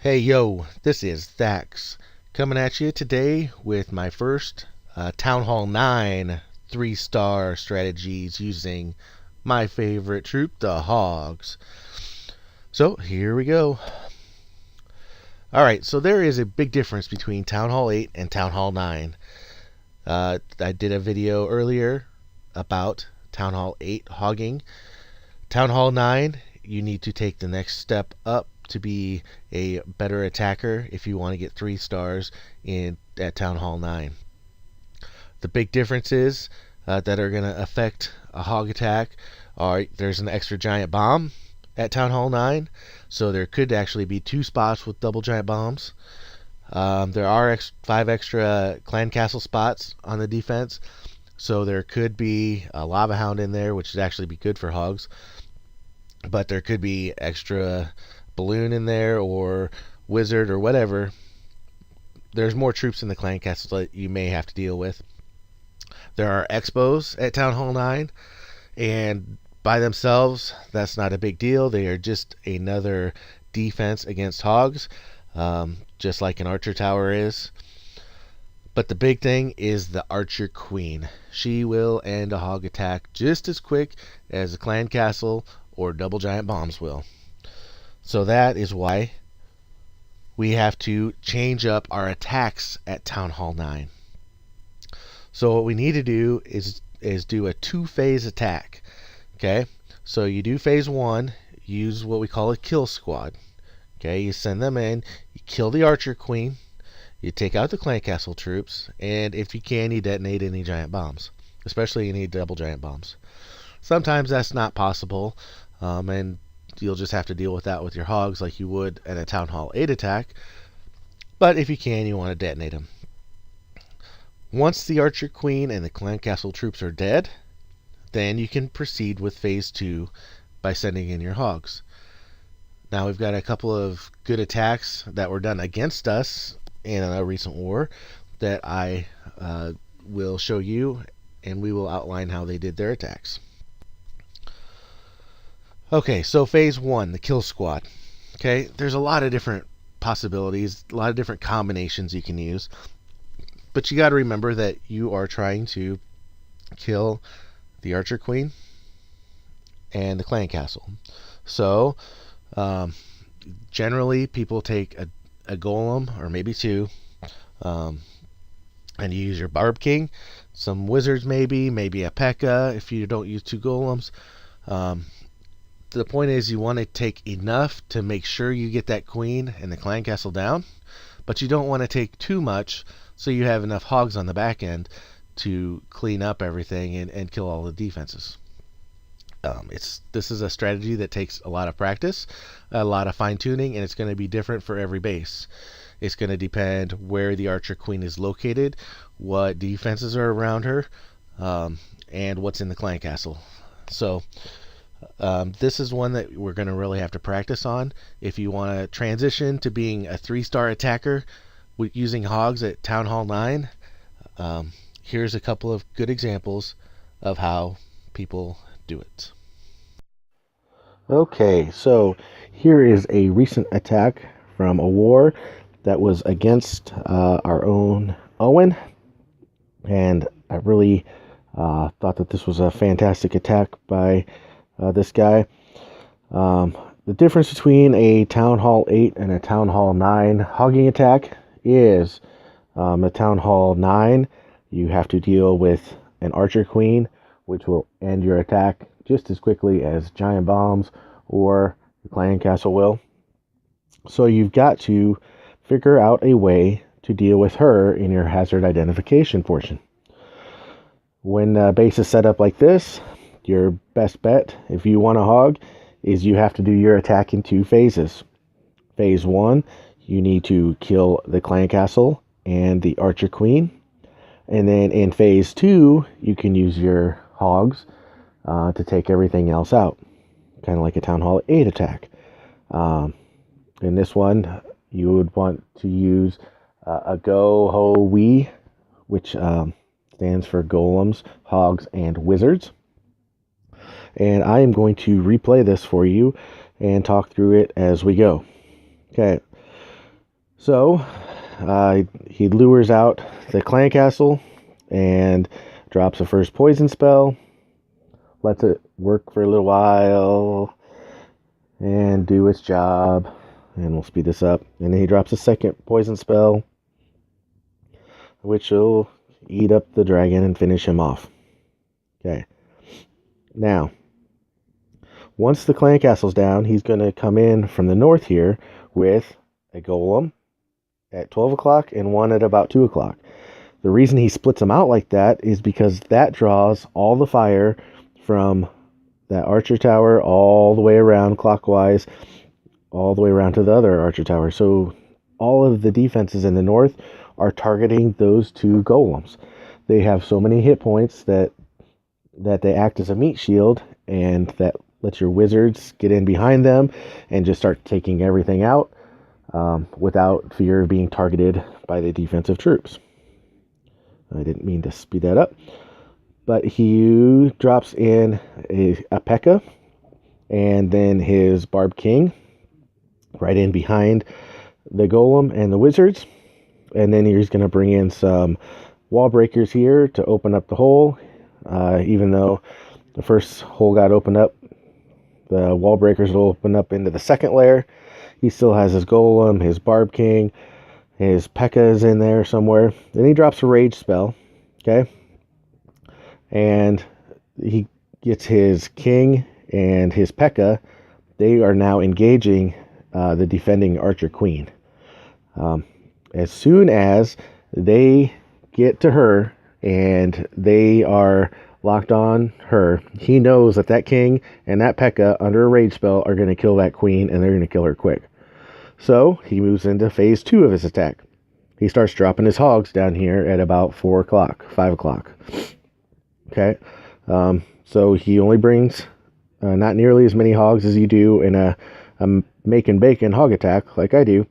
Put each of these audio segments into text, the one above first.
Hey yo, this is Thax coming at you today with my first Town Hall 9 3-star strategies using my favorite troop, the Hogs. So here we go. Alright, so there is a big difference between Town Hall 8 and Town Hall 9. I did a video earlier about Town Hall 8 hogging. Town Hall 9, you need to take the next step up to be a better attacker if you want to get 3 stars at Town Hall 9. The big differences that are going to affect a hog attack are there's an extra giant bomb at Town Hall 9, so there could actually be 2 spots with double giant bombs. There are 5 extra clan castle spots on the defense, so there could be a lava hound in there, which would actually be good for hogs. But there could be extra balloon in there or wizard or whatever. There's more troops in the clan castle that you may have to deal with. There are expos at Town Hall 9, and by themselves, that's not a big deal. They are just another defense against hogs, just like an archer tower is. But the big thing is the archer queen. She will end a hog attack just as quick as a clan castle or double giant bombs will. So that is why we have to change up our attacks at Town Hall 9. So what we need to do is do a 2-phase attack. Okay, so you do phase 1, use what we call a kill squad. Okay, you send them in, you kill the archer queen, you take out the clan castle troops, and if you can, you detonate any giant bombs, especially any double giant bombs. Sometimes that's not possible, and you'll just have to deal with that with your hogs like you would at a Town Hall 8 attack. But if you can, you want to detonate them. Once the archer queen and the clan castle troops are dead, then you can proceed with phase 2 by sending in your hogs. Now we've got a couple of good attacks that were done against us in a recent war that I will show you, and we will outline how they did their attacks. Okay, so phase 1, the kill squad. Okay, there's a lot of different possibilities, a lot of different combinations you can use, but you got to remember that you are trying to kill the archer queen and the clan castle. So generally people take a golem or maybe 2, and you use your barb king, some wizards, maybe a P.E.K.K.A. if you don't use 2 golems. The point is you want to take enough to make sure you get that queen and the clan castle down, but you don't want to take too much so you have enough hogs on the back end to clean up everything and kill all the defenses. This is a strategy that takes a lot of practice, a lot of fine-tuning, and it's going to be different for every base. It's going to depend where the archer queen is located, what defenses are around her, and what's in the clan castle. So this is one that we're going to really have to practice on if you want to transition to being a 3-star attacker using hogs at Town Hall 9. Here's a couple of good examples of how people do it. Okay, so here is a recent attack from a war that was against our own Owen, and I really thought that this was a fantastic attack by this guy. The difference between a Town Hall 8 and a Town Hall 9 hogging attack is a Town Hall 9, you have to deal with an archer queen, which will end your attack just as quickly as giant bombs or the clan castle will. So you've got to figure out a way to deal with her in your hazard identification portion. When a base is set up like this, your best bet, if you want a hog, is you have to do your attack in 2 phases. Phase 1, you need to kill the clan castle and the archer queen. And then in phase 2, you can use your hogs to take everything else out. Kind of like a Town Hall 8 attack. In this one, you would want to use a go-ho-wee, which stands for golems, hogs, and wizards. And I am going to replay this for you and talk through it as we go. Okay, So he lures out the clan castle and drops a first poison spell, lets it work for a little while and do its job, and we'll speed this up. And then he drops a second poison spell, which will eat up the dragon and finish him off. Okay. Now, once the clan castle's down, he's going to come in from the north here with a golem at 12 o'clock and one at about 2 o'clock. The reason he splits them out like that is because that draws all the fire from that archer tower all the way around clockwise, all the way around to the other archer tower. So all of the defenses in the north are targeting those two golems. They have so many hit points that they act as a meat shield, and that lets your wizards get in behind them and just start taking everything out without fear of being targeted by the defensive troops. I didn't mean to speed that up. But he drops in a P.E.K.K.A. and then his Barb King right in behind the golem and the wizards. And then he's going to bring in some wall breakers here to open up the hole. Even though the first hole got opened up, the wall breakers will open up into the second layer. He still has his golem, his Barb King, his P.E.K.K.A. is in there somewhere. Then he drops a rage spell. Okay. And he gets his king and his P.E.K.K.A. They are now engaging the defending archer queen. As soon as they get to her and they are locked on her, he knows that that king and that P.E.K.K.A. under a rage spell are going to kill that queen, and they're going to kill her quick. So he moves into phase 2 of his attack. He starts dropping his hogs down here at about 4 o'clock, 5 o'clock. Okay, so he only brings not nearly as many hogs as you do in a make and bacon hog attack like I do.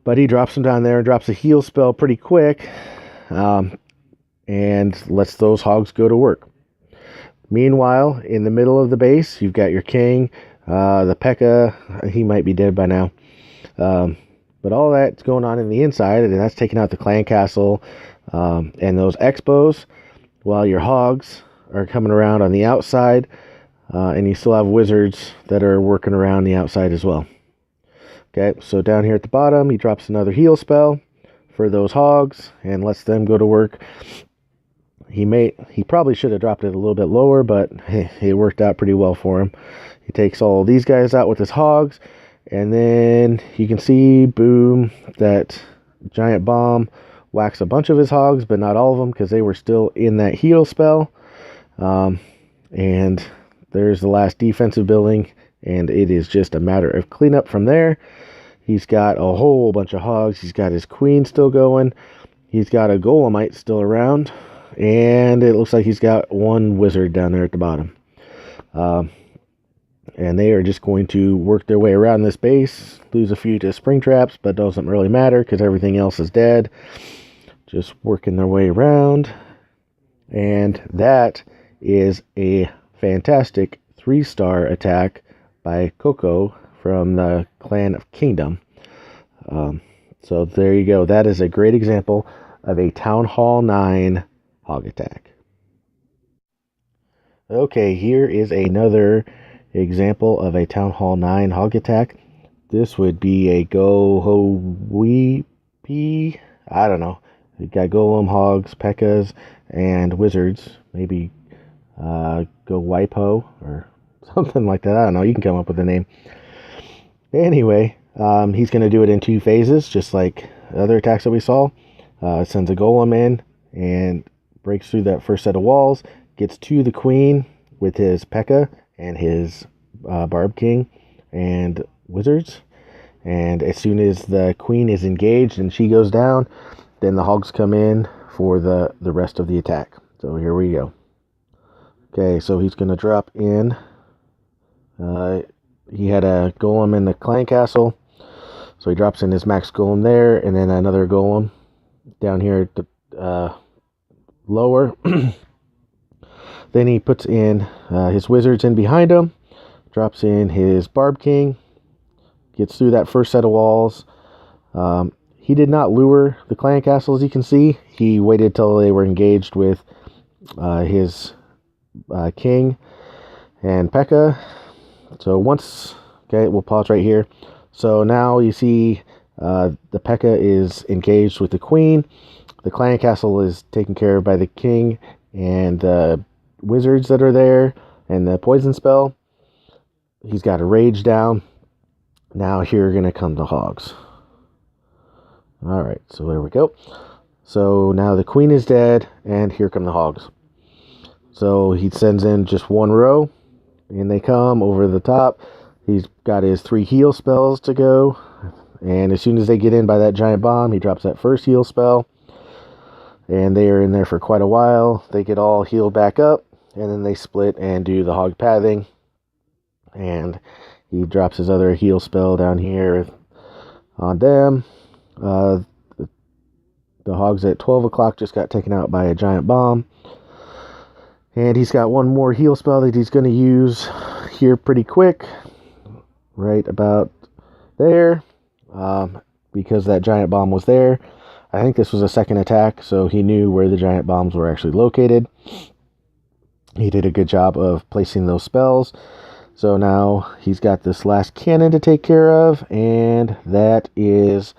But he drops them down there and drops a heal spell pretty quick, and lets those hogs go to work. Meanwhile, in the middle of the base, you've got your king, the P.E.K.K.A. He might be dead by now. But all that's going on in the inside, and that's taking out the clan castle and those expos, while your hogs are coming around on the outside, and you still have wizards that are working around the outside as well. Okay, so down here at the bottom, he drops another heal spell for those hogs and lets them go to work. He probably should have dropped it a little bit lower, but hey, it worked out pretty well for him. He takes all these guys out with his hogs, and then you can see, boom, that giant bomb whacks a bunch of his hogs, but not all of them, because they were still in that heal spell. And there's the last defensive building, and it is just a matter of cleanup from there. He's got a whole bunch of hogs. He's got his queen still going. He's got a golemite still around, and it looks like he's got one wizard down there at the bottom. And they are just going to work their way around this base, lose a few to spring traps, but doesn't really matter because everything else is dead. Just working their way around. And that is a fantastic 3-star attack by Coco from the Clan of Kingdom. So there you go. That is a great example of a Town Hall 9 hog attack. Okay, here is another example of a Town Hall 9 hog attack. This would be a Go-Ho-Weepy. I don't know. You got Golem, Hogs, P.E.K.K.A.s, and Wizards. Maybe Go-Wipo or something like that. I don't know. You can come up with a name. Anyway, he's going to do it in 2 phases, just like other attacks that we saw. Sends a Golem in and breaks through that first set of walls. Gets to the Queen with his P.E.K.K.A. and his Barb King and Wizards. And as soon as the Queen is engaged and she goes down, then the Hogs come in for the rest of the attack. So here we go. Okay, so he's going to drop in. He had a Golem in the Clan Castle. So he drops in his Max Golem there, and then another Golem down here at the lower. Then he puts in his Wizards in behind him. Drops in his Barb King. Gets through that first set of walls. He did not lure the clan castle, as you can see. He waited till they were engaged with his king and Pekka. So once, okay, we'll pause right here. So now you see the Pekka is engaged with the queen. The clan castle is taken care of by the king and the wizards that are there and the poison spell. He's got a rage down. Now here are going to come the hogs. Alright, so there we go. So now the queen is dead, and here come the hogs. So he sends in just one row, and they come over the top. He's got his 3 heal spells to go, and as soon as they get in by that giant bomb, he drops that first heal spell, and they are in there for quite a while. They get all healed back up, and then they split and do the hog pathing, and he drops his other heal spell down here on them. The hogs at 12 o'clock just got taken out by a giant bomb. And he's got one more heal spell that he's going to use here pretty quick. Right about there. Because that giant bomb was there. I think this was a second attack, so he knew where the giant bombs were actually located. He did a good job of placing those spells. So now he's got this last cannon to take care of, and that is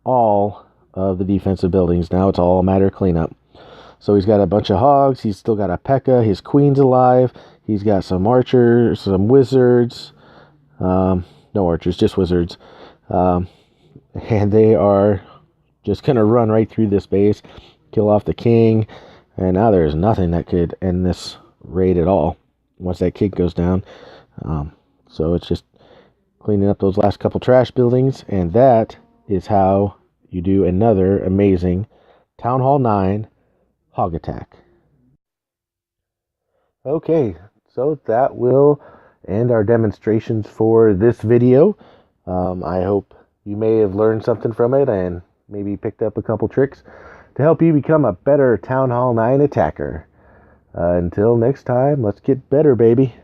all of the defensive buildings. Now it's all a matter of cleanup. So he's got a bunch of hogs. He's still got a Pekka. His queen's alive. He's got some archers, some wizards. No archers, just wizards. And they are just going to run right through this base, kill off the king. And now there's nothing that could end this raid at all once that king goes down. So it's just cleaning up those last couple trash buildings, and that is how you do another amazing Town Hall 9 Hog Attack. Okay, so that will end our demonstrations for this video. I hope you may have learned something from it and maybe picked up a couple tricks to help you become a better Town Hall 9 attacker. Until next time, let's get better, baby.